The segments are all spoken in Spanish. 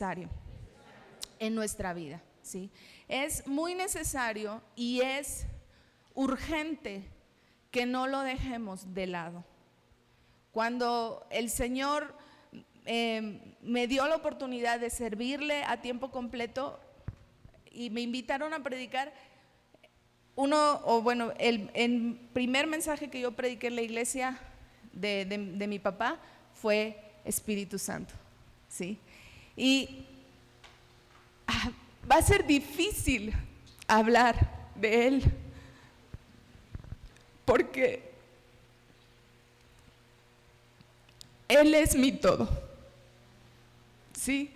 necesario en nuestra vida, ¿sí? Es muy necesario y es urgente que no lo dejemos de lado. Cuando el Señor me dio la oportunidad de servirle a tiempo completo y me invitaron a predicar, el primer mensaje que yo prediqué en la iglesia de mi papá fue Espíritu Santo, ¿sí? Y va a ser difícil hablar de Él, porque Él es mi todo, ¿sí?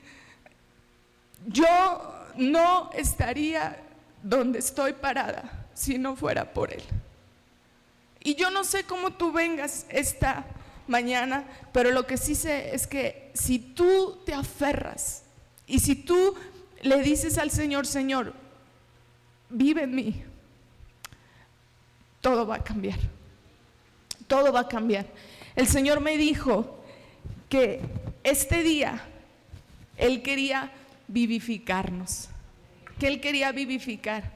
Yo no estaría donde estoy parada si no fuera por Él. Y yo no sé cómo tú vengas esta mañana, pero lo que sí sé es que si tú te aferras y si tú le dices al Señor, Señor, vive en mí, todo va a cambiar. Todo va a cambiar. El Señor me dijo que este día Él quería vivificarnos, que Él quería vivificar.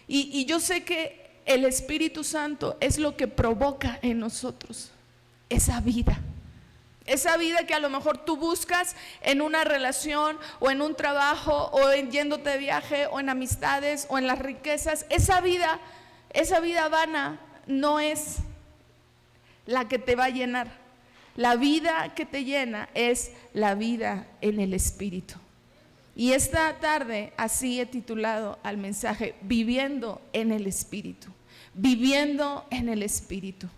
Y yo sé que el Espíritu Santo es lo que provoca en nosotros esa vida. Esa vida que a lo mejor tú buscas en una relación o en un trabajo o en yéndote de viaje o en amistades o en las riquezas. Esa vida vana no es la que te va a llenar. La vida que te llena es la vida en el Espíritu. Y esta tarde así he titulado al mensaje: viviendo en el Espíritu. Viviendo en el Espíritu.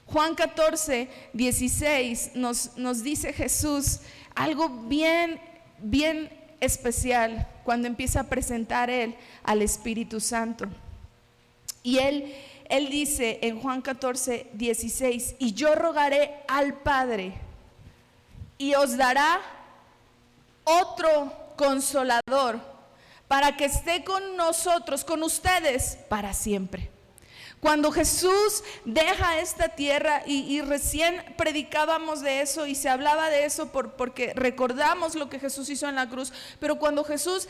Juan 14, 16 nos dice Jesús algo bien especial cuando empieza a presentar Él al Espíritu Santo. Y Él dice en Juan 14, 16: y yo rogaré al Padre y os dará otro consolador para que esté con nosotros, con ustedes, para siempre. Cuando Jesús deja esta tierra, y recién predicábamos de eso y se hablaba de eso porque recordamos lo que Jesús hizo en la cruz, pero cuando Jesús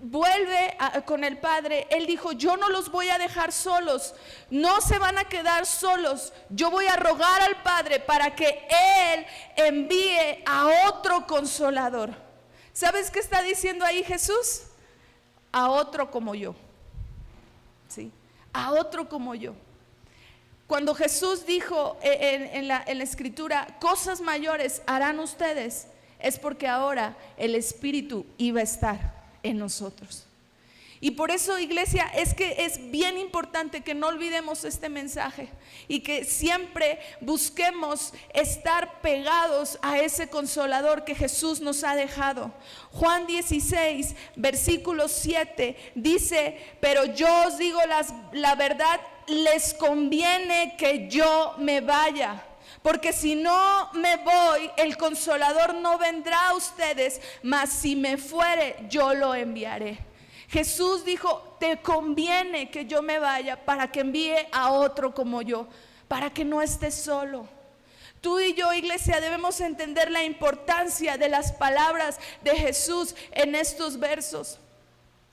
vuelve con el Padre, Él dijo: yo no los voy a dejar solos, no se van a quedar solos, yo voy a rogar al Padre para que Él envíe a otro consolador. ¿Sabes qué está diciendo ahí Jesús? A otro como yo, ¿sí? A otro como yo. Cuando Jesús dijo en la Escritura: cosas mayores harán ustedes, es porque ahora el Espíritu iba a estar en nosotros. Y por eso, iglesia, es que es bien importante que no olvidemos este mensaje y que siempre busquemos estar pegados a ese consolador que Jesús nos ha dejado. Juan 16, versículo 7 dice: pero yo os digo la verdad, les conviene que yo me vaya, porque si no me voy, el consolador no vendrá a ustedes, mas si me fuere, yo lo enviaré. Jesús dijo: te conviene que yo me vaya para que envíe a otro como yo, para que no estés solo. Tú y yo, iglesia, debemos entender la importancia de las palabras de Jesús en estos versos.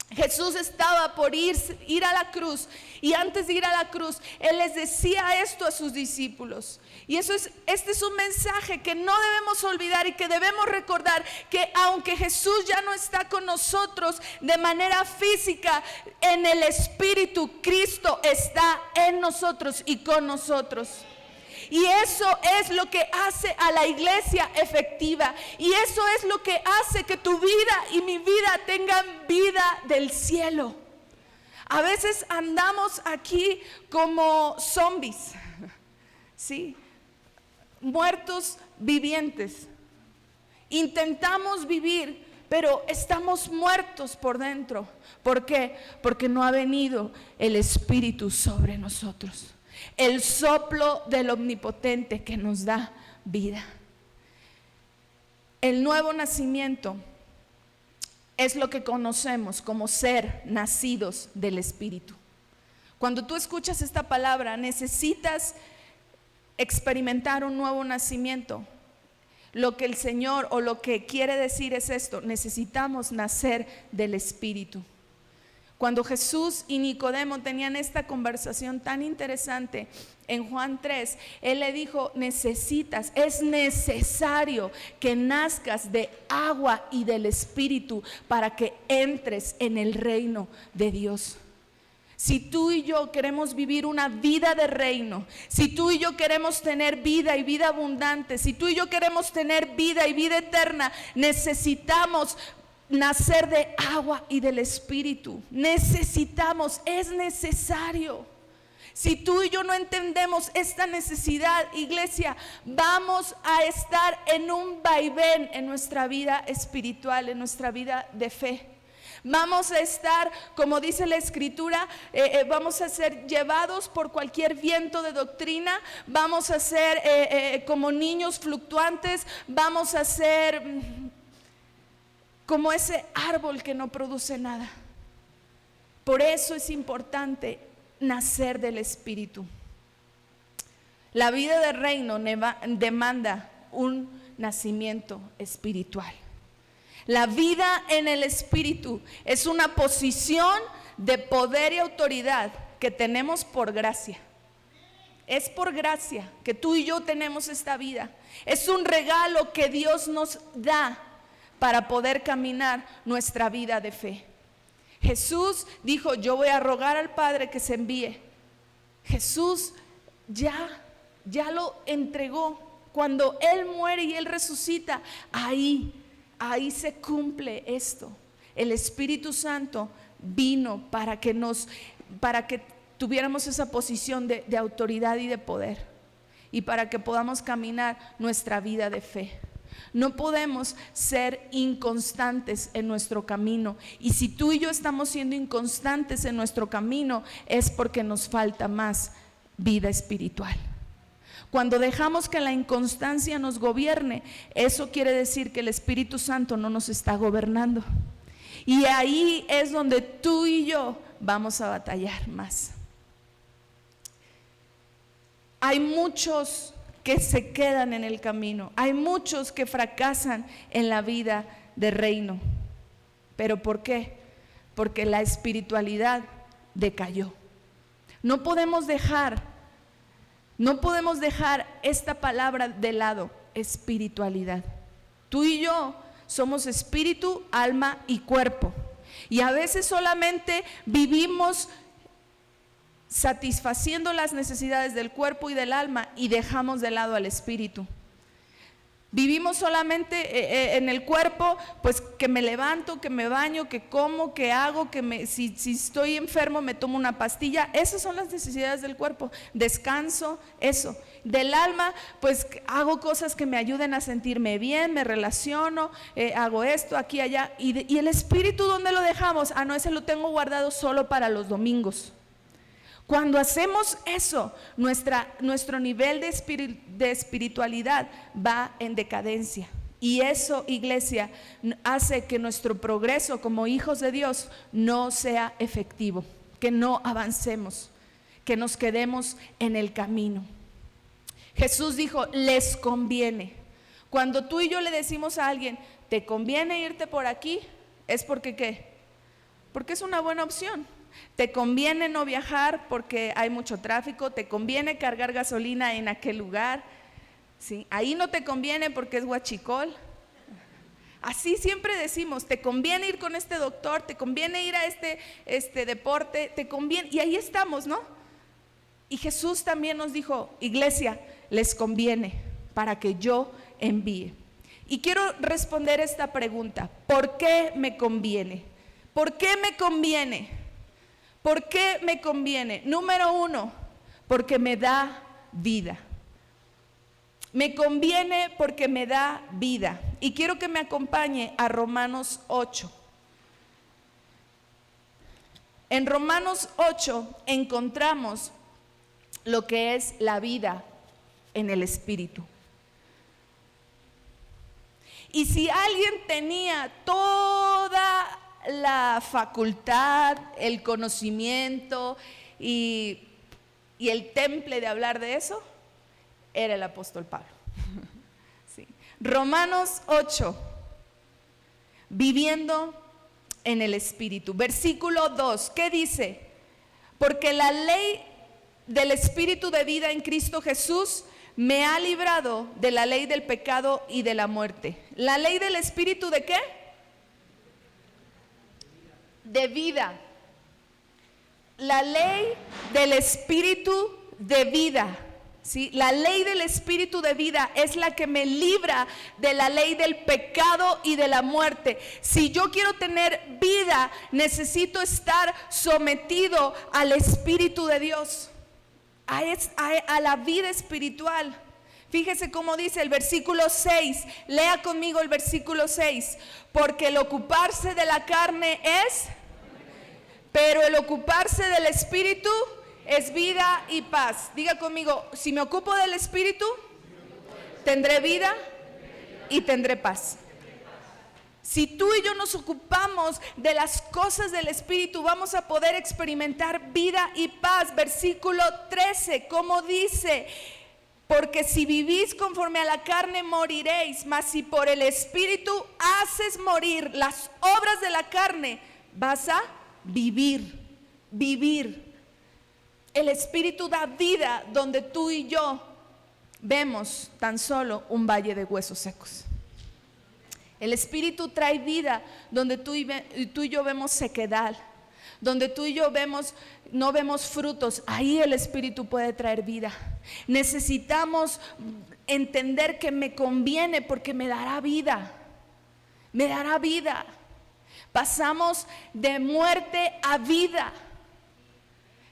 Jesús estaba por ir a la cruz, y antes de ir a la cruz, Él les decía esto a sus discípulos. Y este es un mensaje que no debemos olvidar y que debemos recordar: que aunque Jesús ya no está con nosotros de manera física, en el Espíritu, Cristo está en nosotros y con nosotros. Y eso es lo que hace a la iglesia efectiva. Y eso es lo que hace que tu vida y mi vida tengan vida del cielo. A veces andamos aquí como zombies, ¿sí? Muertos vivientes. Intentamos vivir, pero estamos muertos por dentro. ¿Por qué? Porque no ha venido el Espíritu sobre nosotros. El soplo del Omnipotente que nos da vida. El nuevo nacimiento es lo que conocemos como ser nacidos del Espíritu. Cuando tú escuchas esta palabra, necesitas experimentar un nuevo nacimiento. Lo que el Señor o lo que quiere decir es esto: necesitamos nacer del Espíritu. Cuando Jesús y Nicodemo tenían esta conversación tan interesante en Juan 3, Él le dijo: es necesario que nazcas de agua y del Espíritu para que entres en el reino de Dios. Si tú y yo queremos vivir una vida de reino, si tú y yo queremos tener vida y vida abundante, si tú y yo queremos tener vida y vida eterna, necesitamos nacer de agua y del Espíritu. Es necesario. Si tú y yo no entendemos esta necesidad, iglesia, vamos a estar en un vaivén en nuestra vida espiritual, en nuestra vida de fe. Vamos a estar, como dice la Escritura, vamos a ser llevados por cualquier viento de doctrina, vamos a ser como niños fluctuantes, vamos a ser como ese árbol que no produce nada. Por eso es importante nacer del Espíritu. La vida del reino demanda un nacimiento espiritual. La vida en el Espíritu es una posición de poder y autoridad que tenemos por gracia. Es por gracia que tú y yo tenemos esta vida. Es un regalo que Dios nos da para poder caminar nuestra vida de fe. Jesús dijo: yo voy a rogar al Padre que se envíe. Jesús ya lo entregó. Cuando Él muere y Él resucita, ahí se cumple esto. El Espíritu Santo vino para que tuviéramos esa posición de autoridad y de poder, y para que podamos caminar nuestra vida de fe. No podemos ser inconstantes en nuestro camino, y si tú y yo estamos siendo inconstantes en nuestro camino, es porque nos falta más vida espiritual. Cuando dejamos que la inconstancia nos gobierne, eso quiere decir que el Espíritu Santo no nos está gobernando. Y ahí es donde tú y yo vamos a batallar más. Hay muchos que se quedan en el camino. Hay muchos que fracasan en la vida de reino. ¿Pero por qué? Porque la espiritualidad decayó. No podemos dejar esta palabra de lado: espiritualidad. Tú y yo somos espíritu, alma y cuerpo. Y a veces solamente vivimos satisfaciendo las necesidades del cuerpo y del alma y dejamos de lado al espíritu. Vivimos solamente en el cuerpo, pues que me levanto, que me baño, que como, que hago, si estoy enfermo me tomo una pastilla. Esas son las necesidades del cuerpo. Descanso, eso. Del alma, pues hago cosas que me ayuden a sentirme bien, me relaciono, hago esto, aquí, allá. Y el espíritu, ¿dónde lo dejamos? No, ese lo tengo guardado solo para los domingos. Cuando hacemos eso, nuestro nivel de espiritualidad va en decadencia. Y eso, iglesia, hace que nuestro progreso como hijos de Dios no sea efectivo, que no avancemos, que nos quedemos en el camino. Jesús dijo: les conviene. Cuando tú y yo le decimos a alguien: ¿te conviene irte por aquí? Es porque ¿qué? Porque es una buena opción. Te conviene no viajar porque hay mucho tráfico, te conviene cargar gasolina en aquel lugar, ¿sí? Ahí no te conviene porque es huachicol. Así siempre decimos: te conviene ir con este doctor, te conviene ir a este deporte, te conviene, y ahí estamos, ¿no? Y Jesús también nos dijo: iglesia, les conviene para que yo envíe. Y quiero responder esta pregunta: ¿por qué me conviene? ¿Por qué me conviene? ¿Por qué me conviene? Número 1, porque me da vida. Me conviene porque me da vida. Y quiero que me acompañe a Romanos 8. En Romanos 8 encontramos lo que es la vida en el Espíritu. Y si alguien tenía toda la facultad, el conocimiento y el temple de hablar de eso, era el apóstol Pablo. Sí. Romanos 8, viviendo en el Espíritu. Versículo 2, ¿qué dice? Porque la ley del Espíritu de vida en Cristo Jesús me ha librado de la ley del pecado y de la muerte. ¿La ley del Espíritu de qué? De vida. La ley del Espíritu de vida. ¿Sí? La ley del Espíritu de vida es la que me libra de la ley del pecado y de la muerte. Si yo quiero tener vida, necesito estar sometido al Espíritu de Dios, a la vida espiritual. Fíjese cómo dice el versículo 6. Lea conmigo el versículo 6. Porque el ocuparse de la carne es, pero el ocuparse del Espíritu es vida y paz. Diga conmigo, si me ocupo del Espíritu, tendré vida y tendré paz. Si tú y yo nos ocupamos de las cosas del Espíritu, vamos a poder experimentar vida y paz. Versículo 13, ¿cómo dice? Porque si vivís conforme a la carne, moriréis, mas si por el Espíritu haces morir las obras de la carne, vas a vivir. El Espíritu da vida donde tú y yo vemos tan solo un valle de huesos secos. El Espíritu trae vida donde tú y yo vemos sequedad, donde tú y yo no vemos frutos. Ahí el Espíritu puede traer vida. Necesitamos entender que me conviene porque me dará vida. Me dará vida. Pasamos de muerte a vida.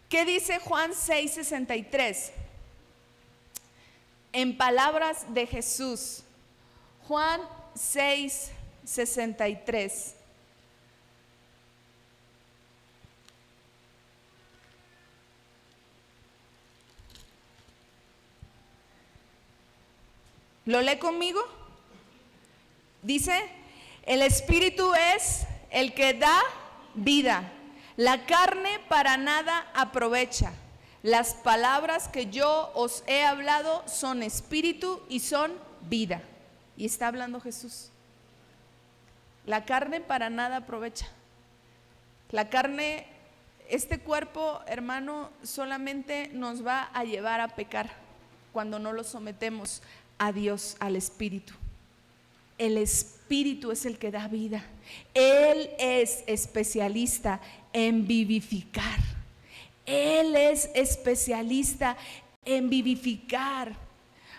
¿Qué dice Juan 6:63? En palabras de Jesús. Juan 6:63. ¿Lo lee conmigo? Dice, el Espíritu es el que da vida. La carne para nada aprovecha. Las palabras que yo os he hablado son espíritu y son vida. Y está hablando Jesús. La carne para nada aprovecha. La carne, este cuerpo, hermano, solamente nos va a llevar a pecar cuando no lo sometemos a Dios, al Espíritu. El Espíritu es el que da vida. Él es especialista en vivificar. Él es especialista en vivificar.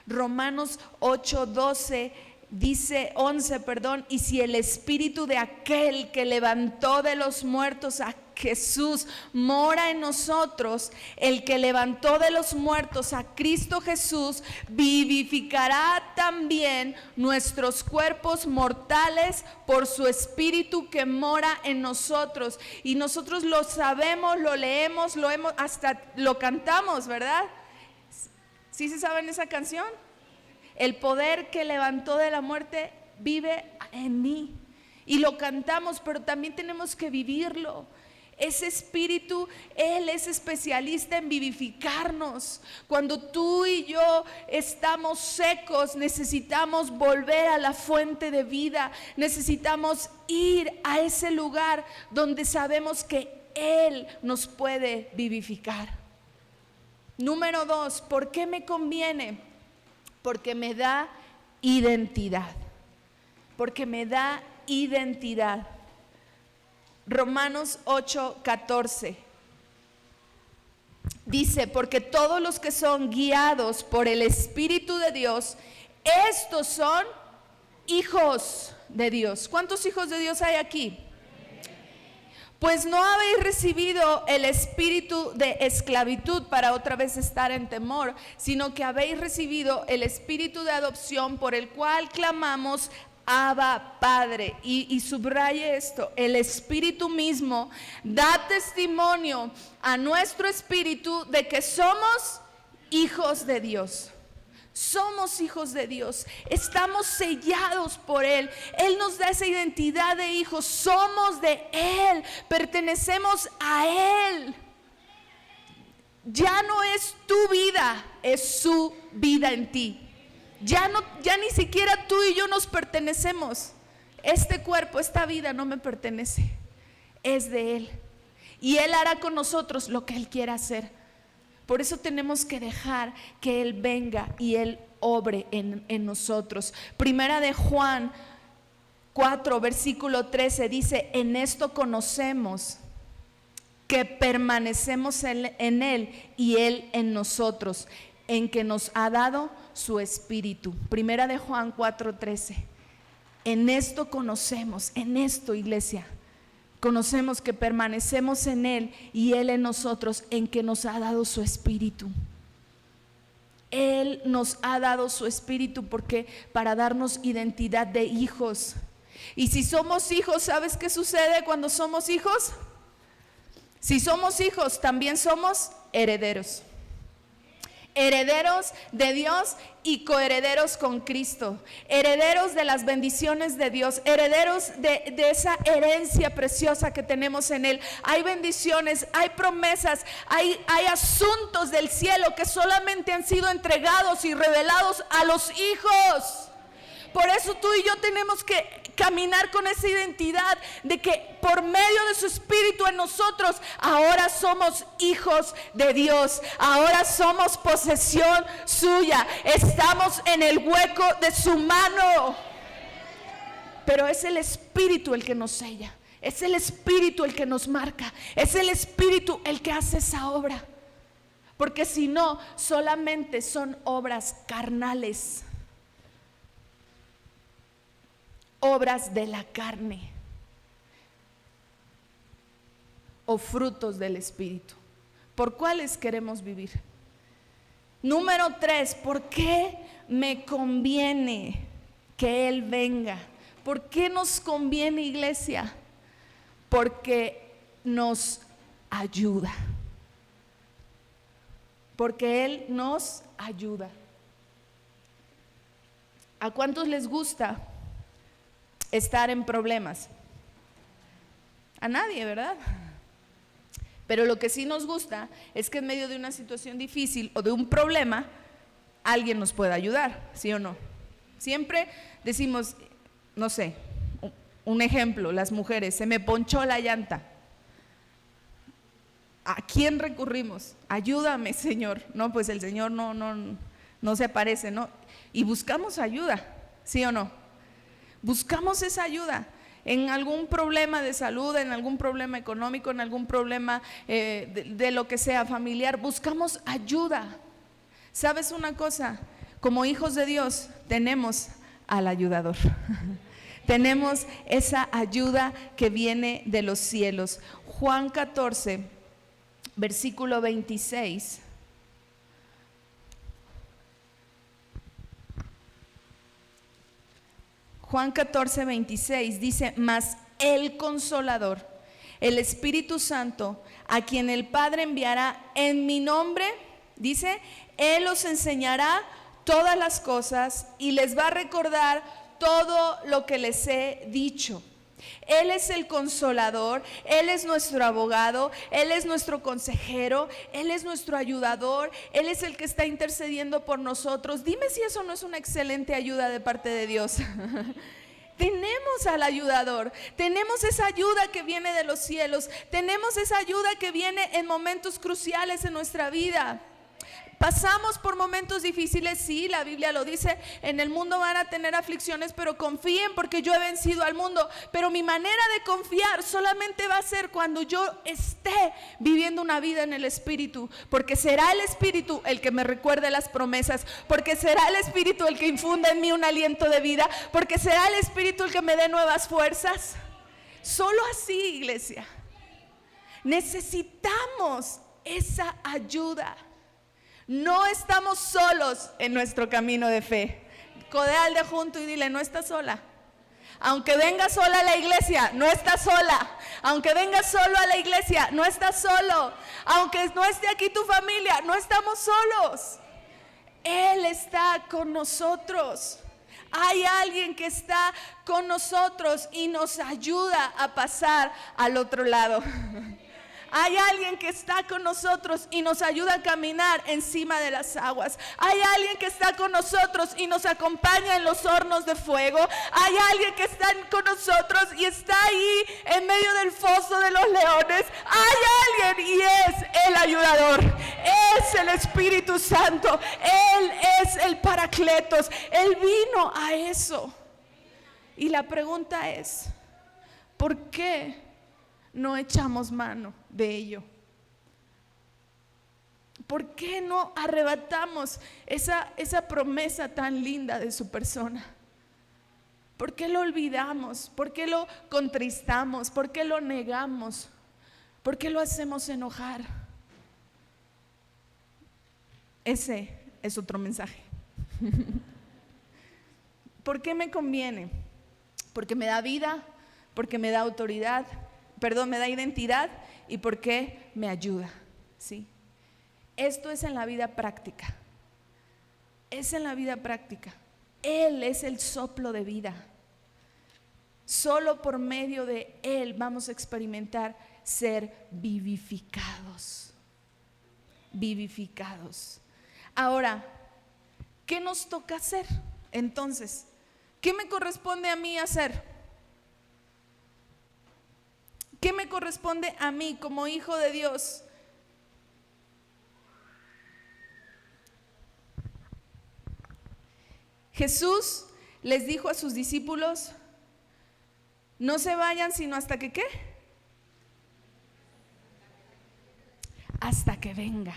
Romanos 8:11 dice, 11, perdón, y si el Espíritu de aquel que levantó de los muertos a Jesús mora en nosotros, el que levantó de los muertos a Cristo Jesús vivificará también nuestros cuerpos mortales por su Espíritu que mora en nosotros. Y nosotros lo sabemos, lo leemos, hasta lo cantamos, ¿verdad? ¿Sí se saben esa canción? El poder que levantó de la muerte vive en mí. Y lo cantamos, pero también tenemos que vivirlo. Ese Espíritu, Él es especialista en vivificarnos. Cuando tú y yo estamos secos, necesitamos volver a la fuente de vida. Necesitamos ir a ese lugar donde sabemos que Él nos puede vivificar. Número 2, ¿por qué me conviene? Porque me da identidad. Porque me da identidad. Romanos 8:14 dice, porque todos los que son guiados por el Espíritu de Dios, estos son hijos de Dios. ¿Cuántos hijos de Dios hay aquí? Pues no habéis recibido el espíritu de esclavitud para otra vez estar en temor, sino que habéis recibido el espíritu de adopción por el cual clamamos, Abba, Padre. Y subraye esto, el Espíritu mismo da testimonio a nuestro espíritu de que somos hijos de Dios. Somos hijos de Dios, estamos sellados por Él. Él nos da esa identidad de hijos, somos de Él, pertenecemos a Él. Ya no es tu vida, es su vida en ti. Ya ni siquiera tú y yo nos pertenecemos. Este cuerpo, esta vida no me pertenece, es de Él. Y Él hará con nosotros lo que Él quiera hacer. Por eso tenemos que dejar que Él venga y Él obre en nosotros. Primera de Juan 4, versículo 13 dice: en esto conocemos que permanecemos en Él y Él en nosotros, en que nos ha dado su Espíritu. Primera de Juan 4:13. En esto conocemos, en esto, iglesia, conocemos que permanecemos en Él y Él en nosotros, en que nos ha dado su Espíritu. Él nos ha dado su Espíritu porque para darnos identidad de hijos. Y si somos hijos, ¿sabes qué sucede cuando somos hijos? Si somos hijos, también somos herederos. Herederos de Dios y coherederos con Cristo, herederos de las bendiciones de Dios, herederos de esa herencia preciosa que tenemos en Él. Hay bendiciones, hay promesas, hay asuntos del cielo que solamente han sido entregados y revelados a los hijos. Por eso tú y yo tenemos que caminar con esa identidad de que por medio de su Espíritu en nosotros ahora somos hijos de Dios, ahora somos posesión suya, estamos en el hueco de su mano. Pero es el Espíritu el que nos sella, es el Espíritu el que nos marca, es el Espíritu el que hace esa obra, porque si no, solamente son obras carnales, obras de la carne o frutos del Espíritu. ¿Por cuáles queremos vivir? Número 3, ¿por qué me conviene que Él venga? ¿Por qué nos conviene, iglesia? Porque nos ayuda. Porque Él nos ayuda. ¿A cuántos les gusta estar en problemas? A nadie, ¿verdad? Pero lo que sí nos gusta es que en medio de una situación difícil o de un problema, alguien nos pueda ayudar, ¿sí o no? Siempre decimos, no sé, un ejemplo, las mujeres: se me ponchó la llanta. ¿A quién recurrimos? Ayúdame, Señor. No, pues el Señor no se aparece, ¿no? Y buscamos ayuda, ¿sí o no? Buscamos esa ayuda en algún problema de salud, en algún problema económico, en algún problema de lo que sea, familiar. Buscamos ayuda. ¿Sabes una cosa? Como hijos de Dios tenemos al ayudador. Tenemos esa ayuda que viene de los cielos. Juan 14, versículo 26. Juan 14, 26 dice: mas el Consolador, el Espíritu Santo, a quien el Padre enviará en mi nombre, dice, Él os enseñará todas las cosas y les va a recordar todo lo que les he dicho. Él es el Consolador, Él es nuestro abogado, Él es nuestro consejero, Él es nuestro ayudador, Él es el que está intercediendo por nosotros. Dime si eso no es una excelente ayuda de parte de Dios. Tenemos al ayudador, tenemos esa ayuda que viene de los cielos, tenemos esa ayuda que viene en momentos cruciales en nuestra vida. Pasamos por momentos difíciles, sí, la Biblia lo dice, en el mundo van a tener aflicciones, pero confíen porque yo he vencido al mundo. Pero mi manera de confiar solamente va a ser cuando yo esté viviendo una vida en el Espíritu, porque será el Espíritu el que me recuerde las promesas, porque será el Espíritu el que infunda en mí un aliento de vida, porque será el Espíritu el que me dé nuevas fuerzas. Solo así, iglesia, necesitamos esa ayuda. No estamos solos en nuestro camino de fe. Codea al de junto y dile: no estás sola. Aunque vengas sola a la iglesia, no estás sola. Aunque vengas solo a la iglesia, no estás solo. Aunque no esté aquí tu familia, no estamos solos. Él está con nosotros. Hay alguien que está con nosotros y nos ayuda a pasar al otro lado. Hay alguien que está con nosotros y nos ayuda a caminar encima de las aguas. Hay alguien que está con nosotros y nos acompaña en los hornos de fuego. Hay alguien que está con nosotros y está ahí en medio del foso de los leones. Hay alguien y es el ayudador. Es el Espíritu Santo. Él es el Paracletos. Él vino a eso. Y la pregunta es, ¿por qué no echamos mano de ello? ¿Por qué no arrebatamos esa promesa tan linda de su persona? ¿Por qué lo olvidamos? ¿Por qué lo contristamos? ¿Por qué lo negamos? ¿Por qué lo hacemos enojar? Ese es otro mensaje. ¿Por qué me conviene? Porque me da vida, porque me da autoridad, me da identidad y porque me ayuda, ¿sí? Esto es en la vida práctica. Es en la vida práctica. Él es el soplo de vida. Solo por medio de Él vamos a experimentar ser vivificados. Vivificados. Ahora, ¿qué nos toca hacer? Entonces, ¿qué me corresponde a mí hacer? ¿Qué me corresponde a mí como hijo de Dios? Jesús les dijo a sus discípulos, no se vayan sino hasta que ¿qué? Hasta que venga.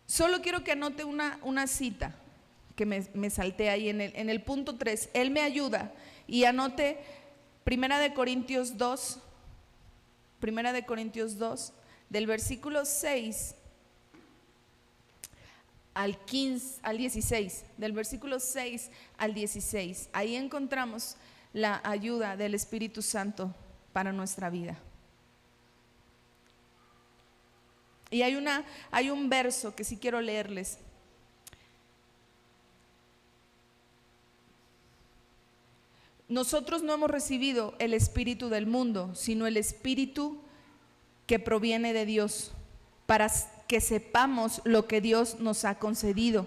Solo quiero que anote una cita que me salté ahí en el punto 3. Él me ayuda. Y anote Primera de Corintios 2, del versículo 6 al 16, del versículo 6 al 16. Ahí encontramos la ayuda del Espíritu Santo para nuestra vida. Y hay un verso que sí quiero leerles. Nosotros no hemos recibido el espíritu del mundo, sino el espíritu que proviene de Dios, para que sepamos lo que Dios nos ha concedido.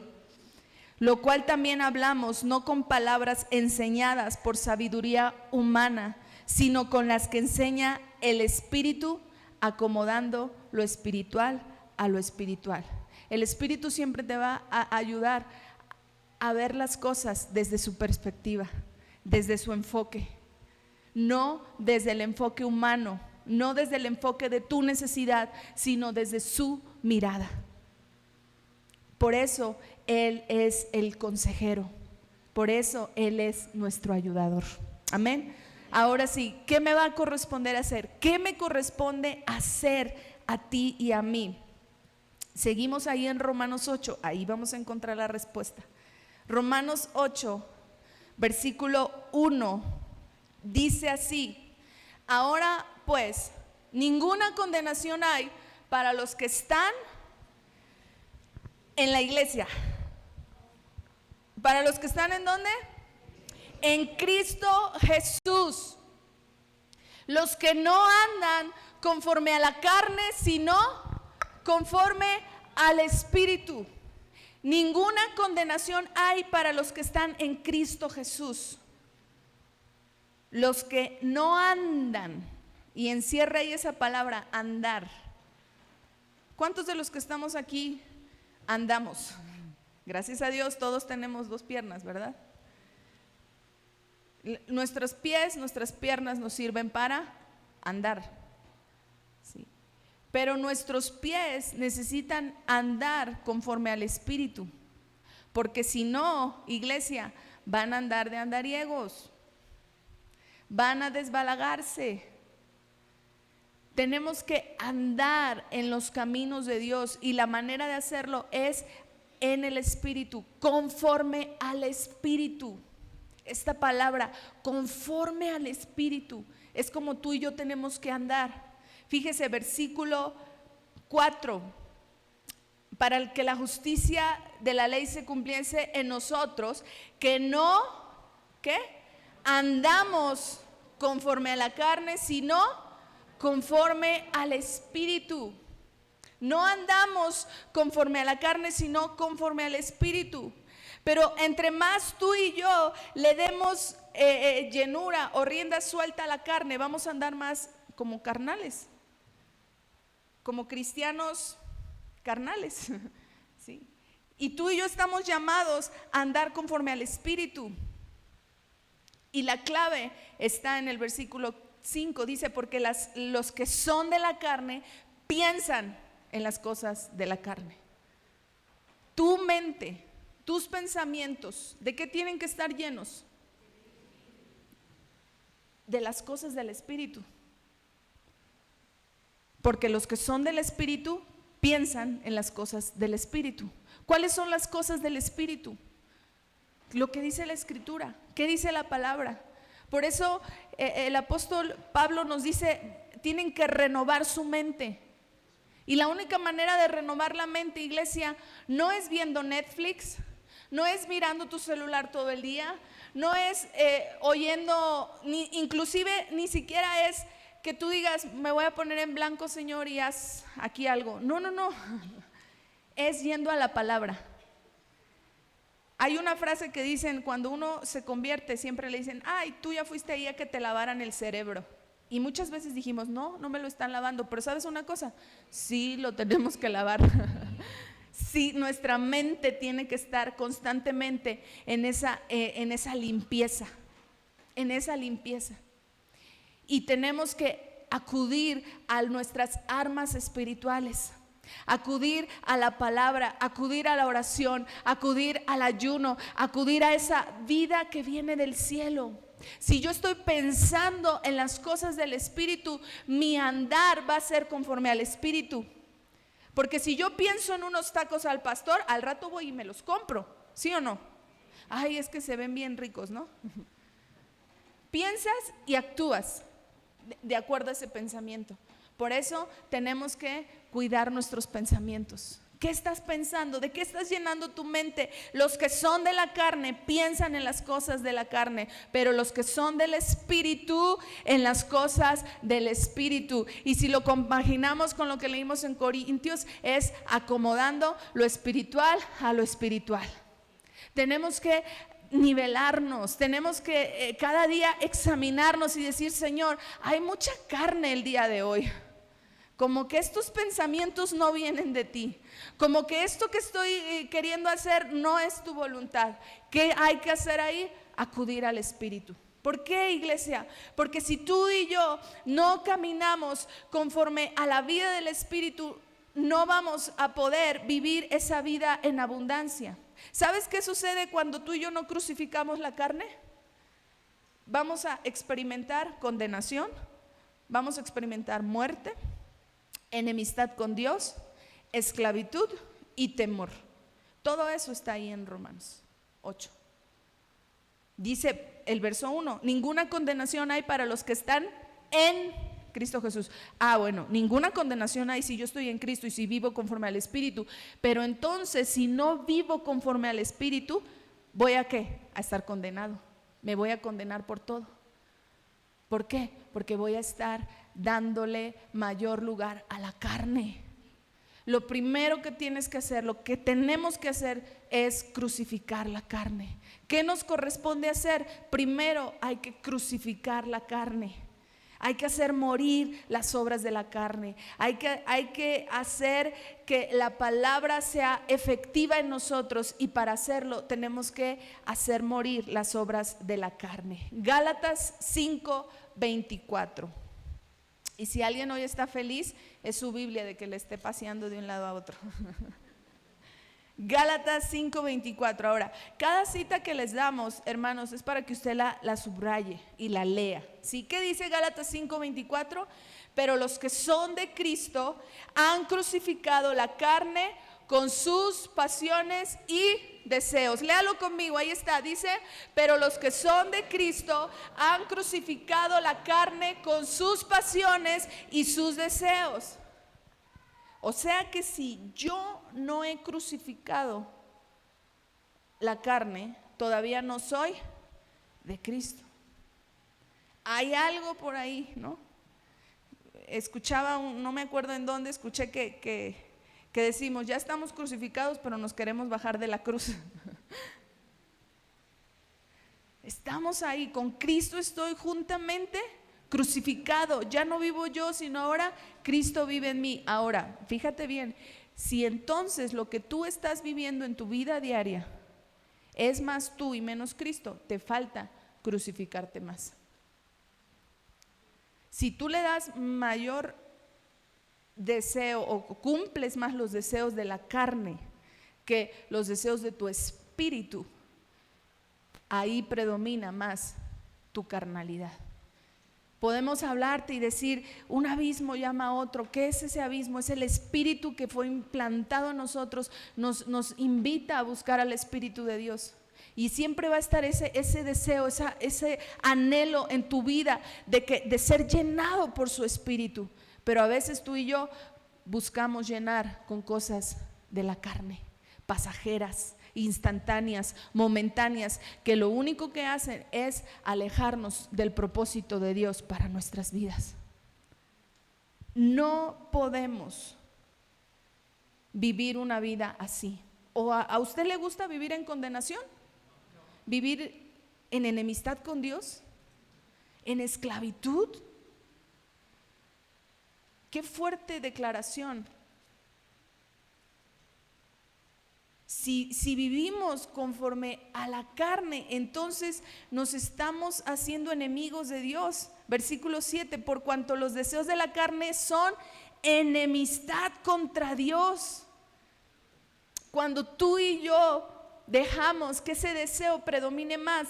Lo cual también hablamos, no con palabras enseñadas por sabiduría humana, sino con las que enseña el Espíritu, acomodando lo espiritual a lo espiritual. El Espíritu siempre te va a ayudar a ver las cosas desde su perspectiva, desde su enfoque, no desde el enfoque humano, no desde el enfoque de tu necesidad, sino desde su mirada. Por eso Él es el consejero, por eso Él es nuestro ayudador. Amén. Ahora sí, ¿qué me va a corresponder hacer? ¿Qué me corresponde hacer a ti y a mí? Seguimos ahí en Romanos 8, ahí vamos a encontrar la respuesta. Romanos 8, versículo 1, dice así: ahora pues, ninguna condenación hay para los que están en la iglesia. ¿Para los que están en dónde? En Cristo Jesús. Los que no andan conforme a la carne, sino conforme al Espíritu. Ninguna condenación hay para los que están en Cristo Jesús. Los que no andan, y encierra ahí esa palabra, andar. ¿Cuántos de los que estamos aquí andamos? Gracias a Dios todos tenemos dos piernas, ¿verdad? Nuestros pies, nuestras piernas nos sirven para andar, ¿sí? Pero nuestros pies necesitan andar conforme al Espíritu, porque si no, iglesia, van a andar de andariegos, van a desbalagarse. Tenemos que andar en los caminos de Dios, y la manera de hacerlo es en el Espíritu, conforme al Espíritu. Esta palabra, conforme al Espíritu, es como tú y yo tenemos que andar. Fíjese, versículo 4: para el que la justicia de la ley se cumpliese en nosotros, que no, ¿qué? Andamos conforme a la carne, sino conforme al Espíritu. No andamos conforme a la carne, sino conforme al Espíritu. Pero entre más tú y yo le demos llenura o rienda suelta a la carne, vamos a andar más como carnales, como cristianos carnales, ¿sí? Y tú y yo estamos llamados a andar conforme al Espíritu. Y la clave está en el versículo 5, dice, porque los que son de la carne piensan en las cosas de la carne. Tu mente, tus pensamientos, ¿de qué tienen que estar llenos? De las cosas del Espíritu. Porque los que son del Espíritu piensan en las cosas del Espíritu. ¿Cuáles son las cosas del Espíritu? Lo que dice la Escritura, ¿qué dice la palabra? Por eso el apóstol Pablo nos dice, tienen que renovar su mente. Y la única manera de renovar la mente, iglesia, no es viendo Netflix, no es mirando tu celular todo el día, no es oyendo, inclusive ni siquiera es que tú digas, me voy a poner en blanco, Señor, y haz aquí algo. No, es yendo a la palabra. Hay una frase que dicen, cuando uno se convierte, siempre le dicen, ay, tú ya fuiste ahí a que te lavaran el cerebro. Y muchas veces dijimos, no me lo están lavando. Pero ¿sabes una cosa? Sí, lo tenemos que lavar. Sí, nuestra mente tiene que estar constantemente en esa limpieza, en esa limpieza. Y tenemos que acudir a nuestras armas espirituales, acudir a la palabra, acudir a la oración, acudir al ayuno, acudir a esa vida que viene del cielo. Si yo estoy pensando en las cosas del Espíritu, mi andar va a ser conforme al Espíritu. Porque si yo pienso en unos tacos al pastor, al rato voy y me los compro, ¿sí o no? Ay, es que se ven bien ricos, ¿no? Piensas y actúas de acuerdo a ese pensamiento. Por eso tenemos que cuidar nuestros pensamientos. ¿Qué estás pensando? ¿De qué estás llenando tu mente? Los que son de la carne piensan en las cosas de la carne, pero los que son del Espíritu, en las cosas del Espíritu. Y si lo compaginamos con lo que leímos en Corintios, es acomodando lo espiritual a lo espiritual. Tenemos que nivelarnos, tenemos que cada día examinarnos y decir, Señor, hay mucha carne el día de hoy. Como que estos pensamientos no vienen de ti, como que esto que estoy queriendo hacer no es tu voluntad. ¿Qué hay que hacer ahí? Acudir al Espíritu. ¿Por qué, iglesia? Porque si tú y yo no caminamos conforme a la vida del Espíritu, no vamos a poder vivir esa vida en abundancia. ¿Sabes qué sucede cuando tú y yo no crucificamos la carne? Vamos a experimentar condenación, vamos a experimentar muerte, enemistad con Dios, esclavitud y temor. Todo eso está ahí en Romanos 8. Dice el verso 1, ninguna condenación hay para los que están en Cristo Jesús. Bueno, ninguna condenación hay si yo estoy en Cristo y si vivo conforme al Espíritu. Pero entonces, si no vivo conforme al Espíritu, ¿voy a qué? A estar condenado. Me voy a condenar por todo. ¿Por qué? Porque voy a estar dándole mayor lugar a la carne. Lo primero que tienes que hacer, lo que tenemos que hacer es crucificar la carne. ¿Qué nos corresponde hacer? Primero hay que crucificar la carne. Hay que hacer morir las obras de la carne. Hay que hacer que la palabra sea efectiva en nosotros, y para hacerlo tenemos que hacer morir las obras de la carne. Gálatas 5:24. Y si alguien hoy está feliz, es su Biblia de que le esté paseando de un lado a otro. Gálatas 5:24. Ahora, cada cita que les damos, hermanos, es para que usted la subraye y la lea. ¿Sí? ¿Qué dice Gálatas 5:24? Pero los que son de Cristo han crucificado la carne con sus pasiones y deseos. Léalo conmigo, ahí está, dice, pero los que son de Cristo han crucificado la carne con sus pasiones y sus deseos. O sea que si yo no he crucificado la carne, todavía no soy de Cristo. Hay algo por ahí, ¿no? escuchaba, no me acuerdo en dónde, escuché que decimos, ya estamos crucificados, pero nos queremos bajar de la cruz. Estamos ahí, con Cristo estoy juntamente crucificado, ya no vivo yo, sino ahora Cristo vive en mí. Ahora, fíjate bien, si entonces lo que tú estás viviendo en tu vida diaria es más tú y menos Cristo, te falta crucificarte más. Si tú le das mayor deseo o cumples más los deseos de la carne que los deseos de tu espíritu, ahí predomina más tu carnalidad. Podemos hablarte y decir, un abismo llama a otro. ¿Qué es ese abismo? Es el espíritu que fue implantado en nosotros, nos invita a buscar al Espíritu de Dios. Y siempre va a estar ese deseo, ese anhelo en tu vida de ser llenado por su Espíritu. Pero a veces tú y yo buscamos llenar con cosas de la carne, pasajeras, instantáneas, momentáneas, que lo único que hacen es alejarnos del propósito de Dios para nuestras vidas. No podemos vivir una vida así. ¿O a usted le gusta vivir en condenación? ¿Vivir en enemistad con Dios? ¿En esclavitud? Qué fuerte declaración. Si vivimos conforme a la carne, entonces nos estamos haciendo enemigos de Dios. Versículo 7, por cuanto los deseos de la carne son enemistad contra Dios. Cuando tú y yo dejamos que ese deseo predomine más,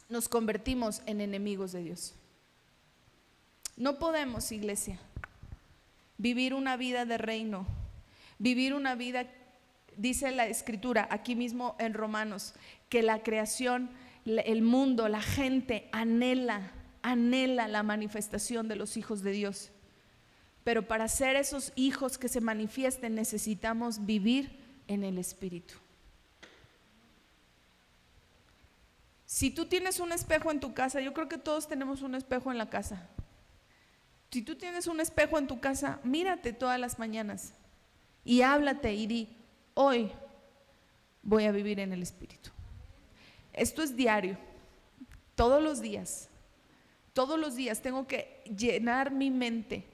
nos convertimos en enemigos de Dios. No podemos, iglesia, vivir una vida de reino, vivir una vida. Dice la Escritura, aquí mismo en Romanos, que la creación, el mundo, la gente anhela la manifestación de los hijos de Dios. Pero para ser esos hijos que se manifiesten necesitamos vivir en el Espíritu. Si tú tienes un espejo en tu casa, yo creo que todos tenemos un espejo en la casa. Si tú tienes un espejo en tu casa, mírate todas las mañanas y háblate y di, hoy voy a vivir en el Espíritu. Esto es diario, todos los días tengo que llenar mi mente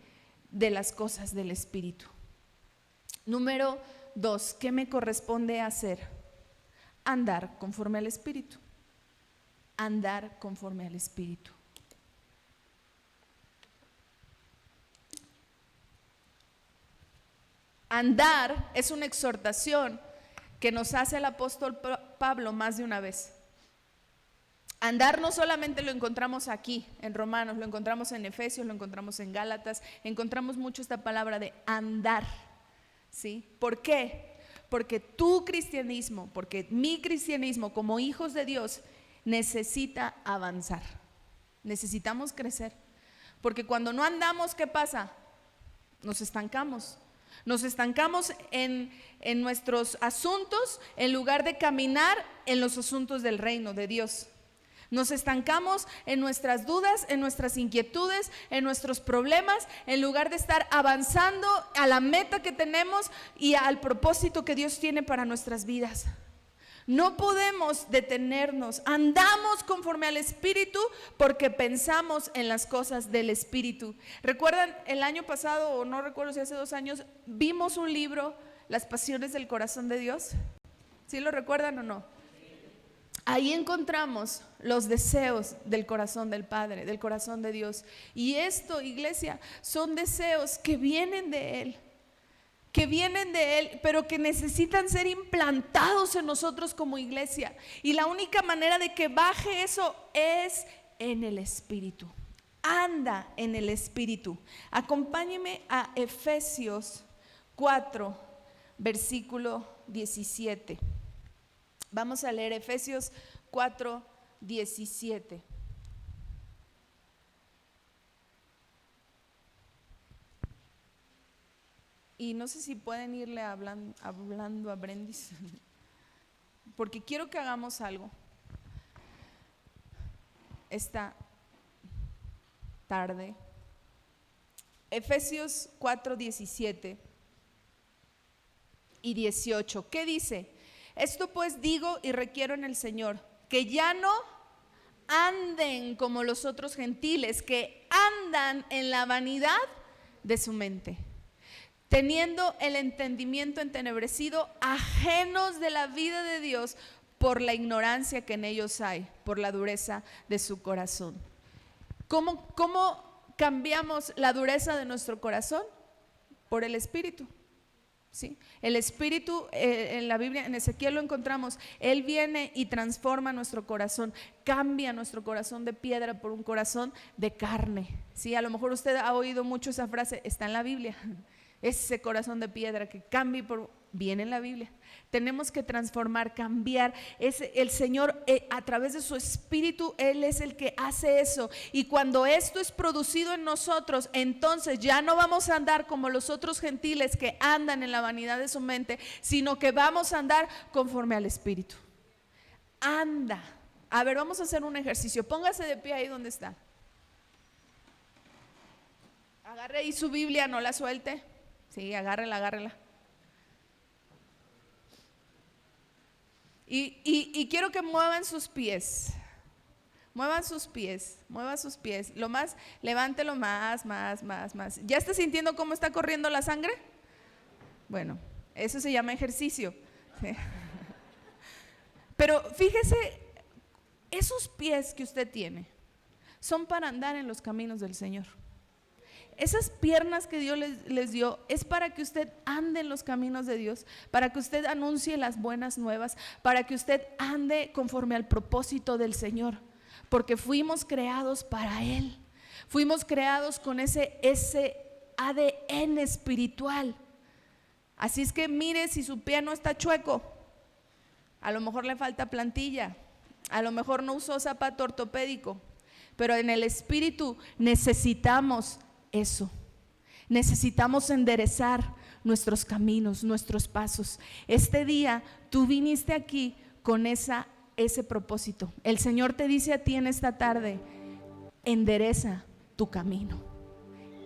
de las cosas del Espíritu. Número 2, ¿qué me corresponde hacer? Andar conforme al Espíritu. Andar conforme al Espíritu. Andar es una exhortación que nos hace el apóstol Pablo más de una vez. Andar no solamente lo encontramos aquí en Romanos, lo encontramos en Efesios, lo encontramos en Gálatas, encontramos mucho esta palabra de andar, ¿sí? ¿Por qué? Porque tu cristianismo, porque mi cristianismo como hijos de Dios necesita avanzar, necesitamos crecer, porque cuando no andamos, ¿qué pasa? Nos estancamos. Nos estancamos en nuestros asuntos en lugar de caminar en los asuntos del reino de Dios. Nos estancamos en nuestras dudas, en nuestras inquietudes, en nuestros problemas, en lugar de estar avanzando a la meta que tenemos y al propósito que Dios tiene para nuestras vidas. No podemos detenernos, andamos conforme al Espíritu porque pensamos en las cosas del Espíritu. ¿Recuerdan el año pasado, o no recuerdo si hace 2 años, vimos un libro, Las Pasiones del Corazón de Dios? ¿Sí lo recuerdan o no? Ahí encontramos los deseos del corazón del Padre, del corazón de Dios. Y esto, iglesia, son deseos que vienen de Él. Pero que necesitan ser implantados en nosotros como iglesia. Y la única manera de que baje eso es en el Espíritu. Anda en el Espíritu. Acompáñeme a Efesios 4, versículo 17. Vamos a leer Efesios 4, 17. Y no sé si pueden irle hablando a Brendis, porque quiero que hagamos algo esta tarde. Efesios 4, 17 y 18. ¿Qué dice? Esto pues digo y requiero en el Señor, que ya no anden como los otros gentiles, que andan en la vanidad de su mente, teniendo el entendimiento entenebrecido, ajenos de la vida de Dios por la ignorancia que en ellos hay, por la dureza de su corazón. ¿Cómo cambiamos la dureza de nuestro corazón? Por el Espíritu. ¿Sí? El Espíritu, en la Biblia, en Ezequiel lo encontramos. Él viene y transforma nuestro corazón, cambia nuestro corazón de piedra por un corazón de carne. ¿Sí? A lo mejor usted ha oído mucho esa frase, está en la Biblia. Ese corazón de piedra que cambie viene en la Biblia. Tenemos que transformar, cambiar. El Señor, a través de su Espíritu, Él es el que hace eso. Y cuando esto es producido en nosotros, entonces ya no vamos a andar como los otros gentiles que andan en la vanidad de su mente, sino que vamos a andar conforme al Espíritu. Anda. A ver, vamos a hacer un ejercicio. Póngase de pie ahí donde está. Agarre ahí su Biblia, no la suelte. Sí, agárrela. Y quiero que muevan sus pies. Muevan sus pies. Levántelo más. ¿Ya está sintiendo cómo está corriendo la sangre? Bueno, eso se llama ejercicio. Sí. Pero fíjese, esos pies que usted tiene son para andar en los caminos del Señor. Esas piernas que Dios les dio es para que usted ande en los caminos de Dios, para que usted anuncie las buenas nuevas, para que usted ande conforme al propósito del Señor, porque fuimos creados para Él, fuimos creados con ese ADN espiritual. Así es que mire, si su pie no está chueco, a lo mejor le falta plantilla, a lo mejor no usó zapato ortopédico, pero en el espíritu necesitamos eso. Necesitamos enderezar nuestros caminos, nuestros pasos. Este día tú viniste aquí con ese propósito. El Señor te dice a ti en esta tarde: endereza tu camino,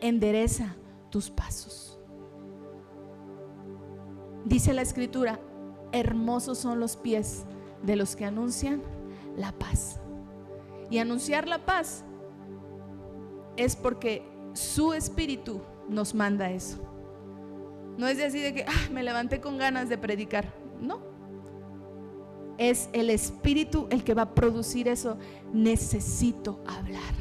endereza tus pasos. Dice la Escritura: hermosos son los pies de los que anuncian la paz. Y anunciar la paz es porque su Espíritu nos manda eso. No es así de que me levanté con ganas de predicar. No, es el Espíritu el que va a producir eso. Necesito hablar,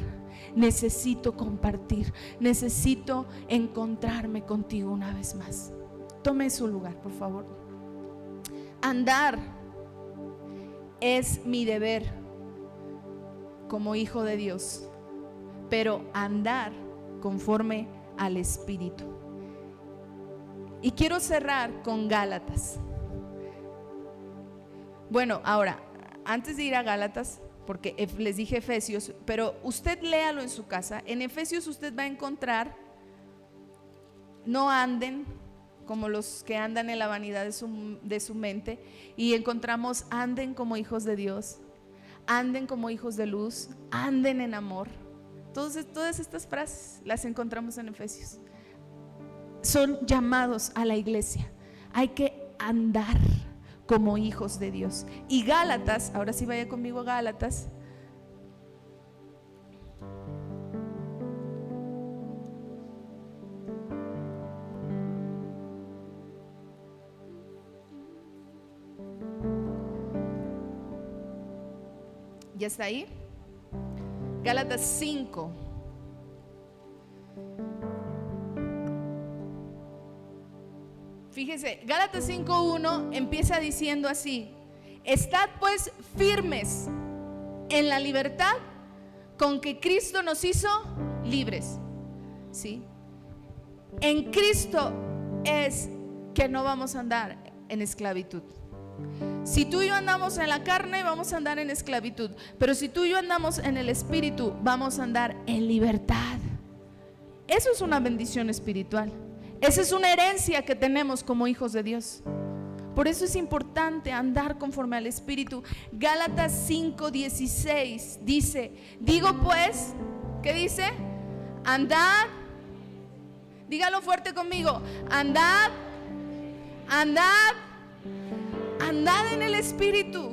necesito compartir, necesito encontrarme contigo una vez más. Tome su lugar, por favor. Andar es mi deber como hijo de Dios, pero andar conforme al Espíritu. Y quiero cerrar con Gálatas. Bueno, ahora, antes de ir a Gálatas, porque les dije Efesios, pero usted léalo en su casa. En Efesios usted va a encontrar: no anden como los que andan en la vanidad de su mente. Y encontramos: anden como hijos de Dios, anden como hijos de luz, anden en amor. Todas estas frases las encontramos en Efesios. Son llamados a la iglesia. Hay que andar como hijos de Dios. Y Gálatas, ahora sí vaya conmigo a Gálatas. ¿Ya está ahí? Gálatas 5. Fíjese, Gálatas 5:1 empieza diciendo así: estad pues firmes en la libertad con que Cristo nos hizo libres. ¿Sí? En Cristo es que no vamos a andar en esclavitud. Si tú y yo andamos en la carne, vamos a andar en esclavitud. Pero si tú y yo andamos en el Espíritu, vamos a andar en libertad. Eso es una bendición espiritual. Esa es una herencia que tenemos como hijos de Dios. Por eso es importante andar conforme al Espíritu. Gálatas 5:16 dice: digo pues, ¿qué dice? Andad Dígalo fuerte conmigo. Andad en el Espíritu.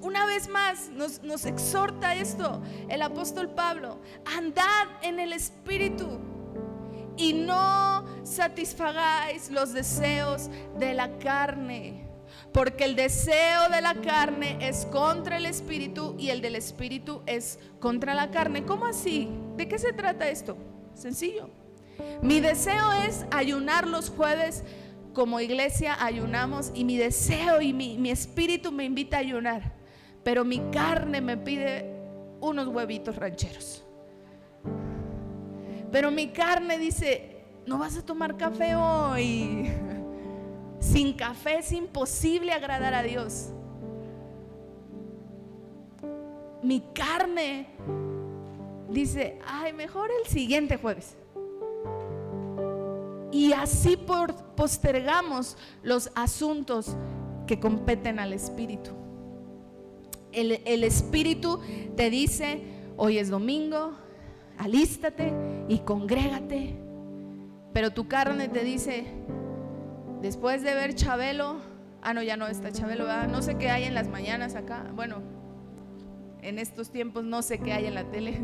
Una vez más nos exhorta esto el apóstol Pablo. Andad en el Espíritu y no satisfagáis los deseos de la carne, porque el deseo de la carne es contra el Espíritu y el del Espíritu es contra la carne. ¿Cómo así? ¿De qué se trata esto? Sencillo. Mi deseo es ayunar los jueves. Como iglesia ayunamos y mi deseo y mi espíritu me invita a ayunar, pero mi carne me pide unos huevitos rancheros. Pero mi carne dice: no vas a tomar café hoy. Sin café es imposible agradar a Dios. Mi carne dice: ay, mejor el siguiente jueves. Y así postergamos los asuntos que competen al Espíritu. El Espíritu te dice: hoy es domingo, alístate y congrégate. Pero tu carne te dice: después de ver Chabelo, no, ya no está Chabelo, ¿verdad? No sé qué hay en las mañanas acá. Bueno, en estos tiempos no sé qué hay en la tele.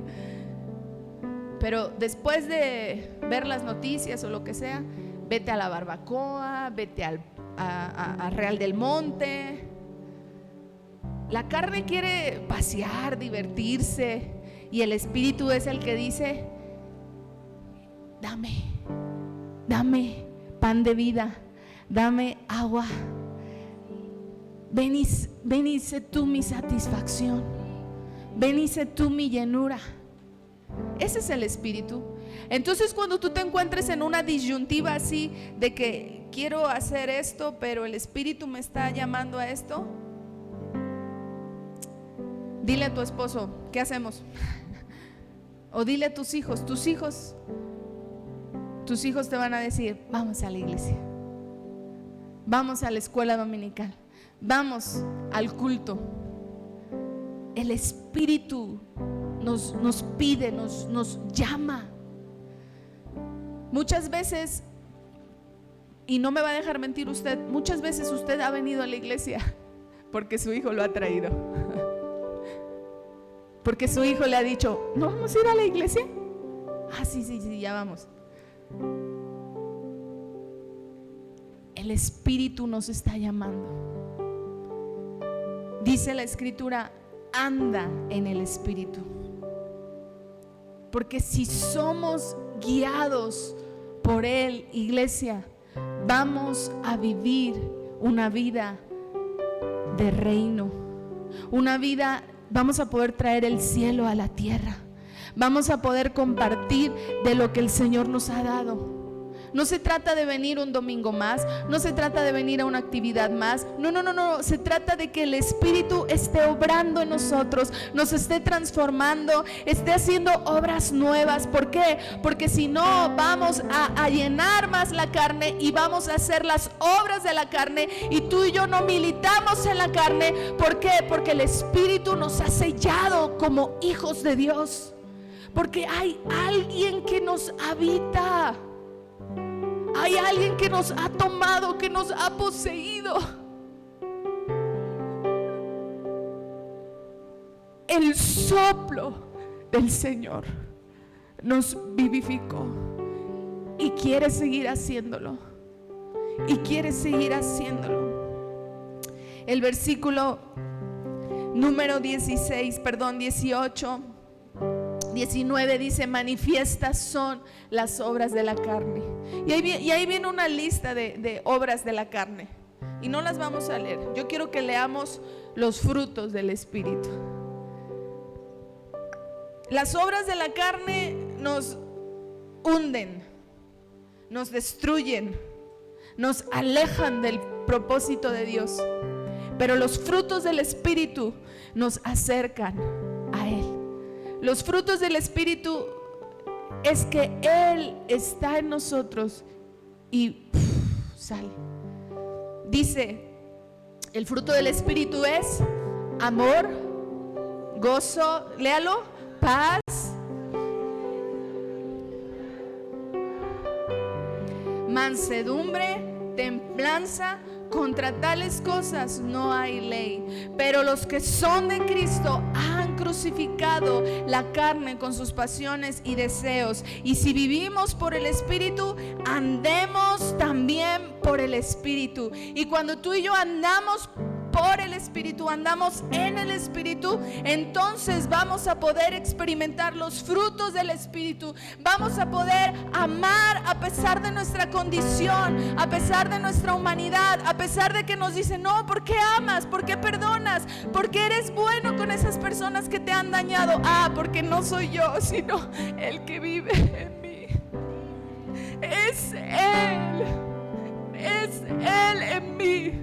Pero después de ver las noticias o lo que sea, vete a la barbacoa, vete a Real del Monte. La carne quiere pasear, divertirse, y el Espíritu es el que dice: dame pan de vida, dame agua. Ven y sé tú mi satisfacción, ven y sé tú mi llenura. Ese es el Espíritu. Entonces, cuando tú te encuentres en una disyuntiva así de que quiero hacer esto, pero el Espíritu me está llamando a esto, dile a tu esposo: ¿qué hacemos? O dile a tus hijos te van a decir: vamos a la iglesia, vamos a la escuela dominical, vamos al culto. El Espíritu nos pide, nos llama. Muchas veces, y no me va a dejar mentir usted, muchas veces usted ha venido a la iglesia porque su hijo lo ha traído. Porque su hijo le ha dicho: ¿no vamos a ir a la iglesia? Sí, ya vamos. El Espíritu nos está llamando. Dice la Escritura: anda en el Espíritu. Porque si somos guiados por Él, iglesia, vamos a vivir una vida de reino, una vida, vamos a poder traer el cielo a la tierra, vamos a poder compartir de lo que el Señor nos ha dado. No se trata de venir un domingo más, no se trata de venir a una actividad más, no, se trata de que el Espíritu esté obrando en nosotros, nos esté transformando, esté haciendo obras nuevas. ¿Por qué? Porque si no, vamos a llenar más la carne y vamos a hacer las obras de la carne, y tú y yo no militamos en la carne. ¿Por qué? Porque el Espíritu nos ha sellado como hijos de Dios, porque hay alguien que nos habita. Hay alguien que nos ha tomado, que nos ha poseído. El soplo del Señor nos vivificó y quiere seguir haciéndolo. Y quiere seguir haciéndolo. El versículo número 18, 19 dice: manifiestas son las obras de la carne. Y ahí viene una lista de obras de la carne, y no las vamos a leer. Yo quiero que leamos los frutos del Espíritu. Las obras de la carne nos hunden, nos destruyen, nos alejan del propósito de Dios. Pero los frutos del Espíritu nos acercan a Él. Los frutos del Espíritu es que Él está en nosotros y sale. Dice: el fruto del Espíritu es amor, gozo, léalo, paz, mansedumbre, templanza. Contra tales cosas no hay ley. Pero los que son de Cristo han crucificado la carne con sus pasiones y deseos. Y si vivimos por el Espíritu, andemos también por el Espíritu. Y cuando tú y yo andamos por el Espíritu, andamos en el Espíritu, entonces vamos a poder experimentar los frutos del Espíritu. Vamos a poder amar a pesar de nuestra condición, a pesar de nuestra humanidad, a pesar de que nos dicen: no, ¿por qué amas? ¿Por qué perdonas? ¿Por qué eres bueno con esas personas que te han dañado? Porque no soy yo, sino el que vive en mí. Es Él en mí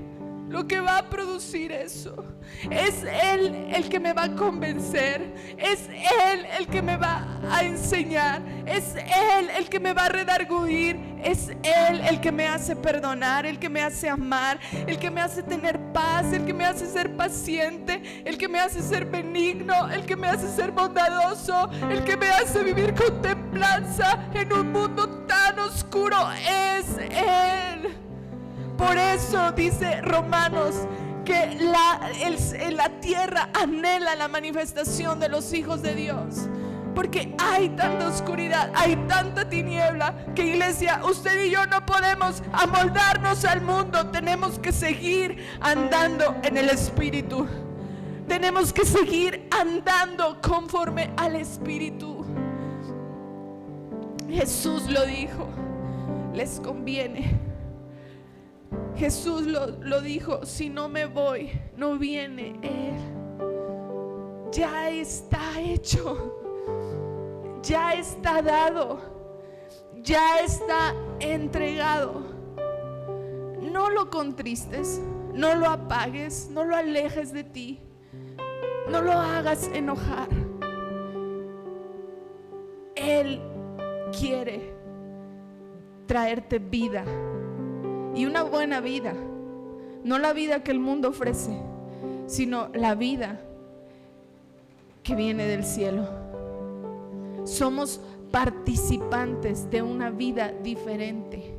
lo que va a producir eso. Es Él el que me va a convencer. Es Él el que me va a enseñar. Es Él el que me va a redarguir. Es Él el que me hace perdonar, el que me hace amar, el que me hace tener paz, el que me hace ser paciente, el que me hace ser benigno, el que me hace ser bondadoso, el que me hace vivir con templanza en un mundo tan oscuro. Es Él. Por eso dice Romanos que la tierra anhela la manifestación de los hijos de Dios. Porque hay tanta oscuridad, hay tanta tiniebla, que, iglesia, usted y yo no podemos amoldarnos al mundo. Tenemos que seguir andando en el Espíritu. Tenemos que seguir andando conforme al Espíritu. Jesús lo dijo: les conviene. Jesús lo dijo: si no me voy, no viene Él. Ya está hecho, ya está dado, ya está entregado. No lo contristes, no lo apagues, no lo alejes de ti, no lo hagas enojar. Él quiere traerte vida, y una buena vida. No la vida que el mundo ofrece, sino la vida que viene del cielo. Somos participantes de una vida diferente.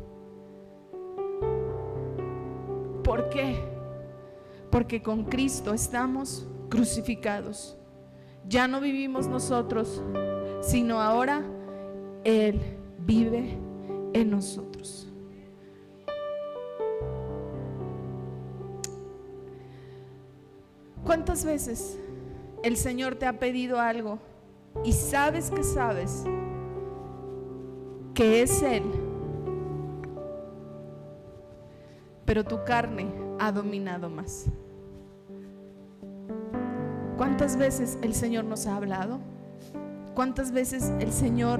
¿Por qué? Porque con Cristo estamos crucificados. Ya no vivimos nosotros, sino ahora Él vive en nosotros. ¿Cuántas veces el Señor te ha pedido algo y sabes que es Él, pero tu carne ha dominado más? ¿Cuántas veces el Señor nos ha hablado? ¿Cuántas veces el Señor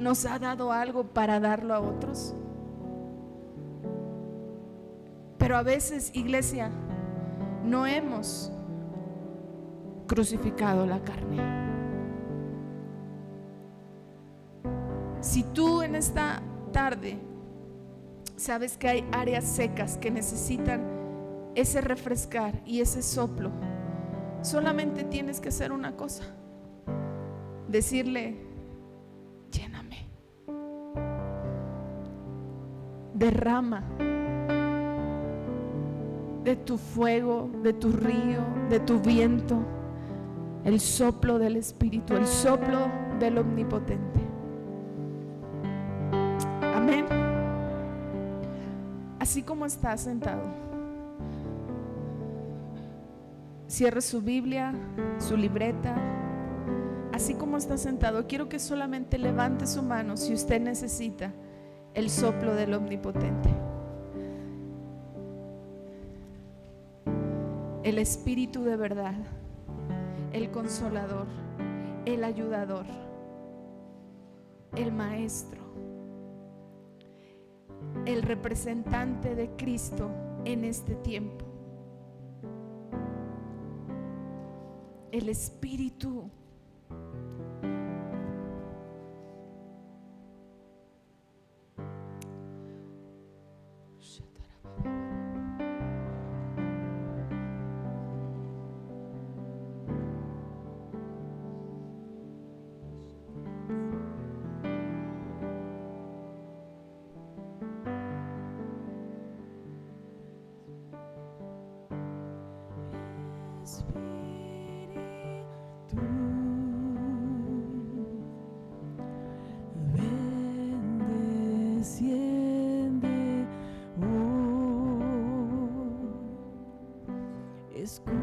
nos ha dado algo para darlo a otros? Pero a veces, iglesia, no hemos crucificado la carne. Si tú en esta tarde sabes que hay áreas secas que necesitan ese refrescar y ese soplo, solamente tienes que hacer una cosa: decirle: lléname, derrama de tu fuego, de tu río, de tu viento, el soplo del Espíritu, el soplo del Omnipotente. Amén. Así como está sentado, cierre su Biblia, su libreta. Así como está sentado, quiero que solamente levante su mano si usted necesita el soplo del Omnipotente. El Espíritu de verdad, el Consolador, el Ayudador, el Maestro, el representante de Cristo en este tiempo. El Espíritu. escucha.